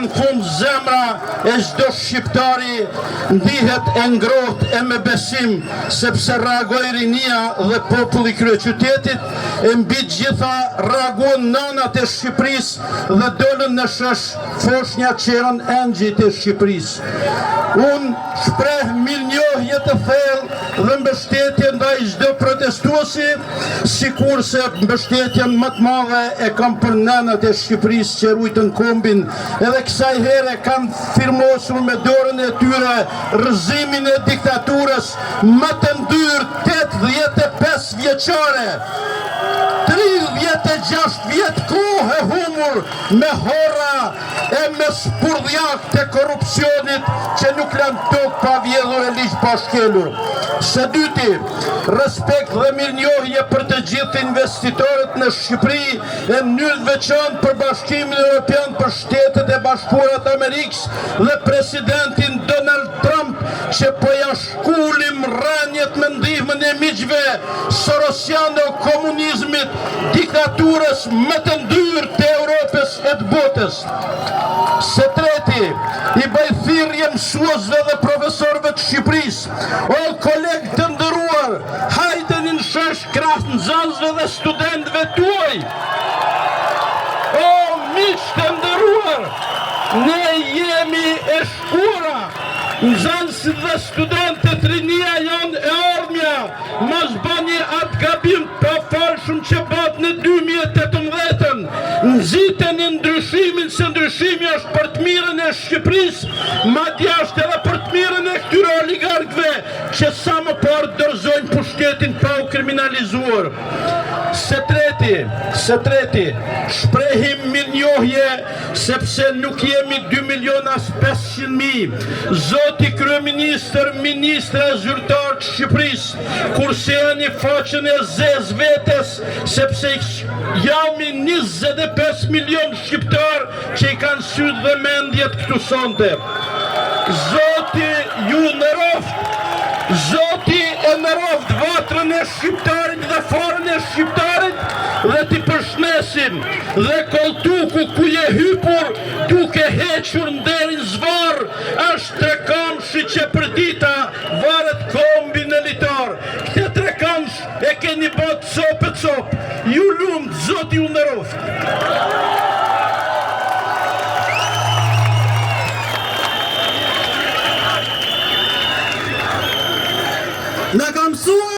në fund zemra e çdo shqiptari ndihet e ngrohtë e me besim, sepse reagoi rinia dhe populli i kryeqytetit, e mbi gjitha reaguan nënat e Shqipërisë dhe dolën në shesh foshnja Qeron Engjit e Shqipërisë. Unë shpreh mirënjohje të thellë dhe mbështetje ndaj çdo protestuesi, sikurse mbështetjen më të madhe e kam për nënat e Shqipërisë që rujtën kombin, edhe kësaj here kanë firmosur me dorën e tyre rrëzimin e diktaturës më të ndyrë 85 vjeçare. 36 vjet kohë e humur me horra e me spurdhjak të korrupsionit që nuk lënë tokë pa vjedhur e ligj pa shkelur. Së dyti, respekt dhe mirënjohje për të gjithë investitorët në Shqipëri, e në mënyrë të veçantë për Bashkimin Evropian, për Shtetet e Bashkuara të Amerikës dhe presidentin Donald Trump, që po ja shkullim rënjet me ndihmën e miqve sorosiane o komunizmit, diktaturës më të ndyrë të Europës e të botës. Së treti, i bëj thirrje mësuesve dhe profesorëve të Shqipërisë: o kolegë të nderuar, hajdeni në shesh krah nxënësve dhe studentëve tuaj. O miq të nderuar, ne jemi e shkura. Nxënësit dhe studentët, rinia janë e ardhmja, mos bëni atë gabim të falshëm që bët në 2018. Nxiteni ndryshimin, se ndryshimi është për të mirën e Shqipërisë, madje është edhe për të mirën e këtyre oligarkëve që sa më parë dorëzojnë pushtetin pa u kriminalizuar. Së treti, shprehim mirënjohje sepse nuk jemi 2.500.000. Zoti kryeministër, ministra zyrtar të Shqipërisë, kurse janë faqen e zez vetes, sepse jami 25 milion shqiptar që i kanë sytë dhe mendjet këtu sonte. Zoti ju nderoft, Zoti e nderoft vatrën e shqiptarit dhe forën e shqiptarit, dhe t'i përshnesim dhe koltuku ku je hypur duke hequr nderin zvar, është trekamshi që për dita varet kombin e litar. Këte trekamsh e keni bët cop. Ju lumt, Zoti ju nderoft. Na ka mësuar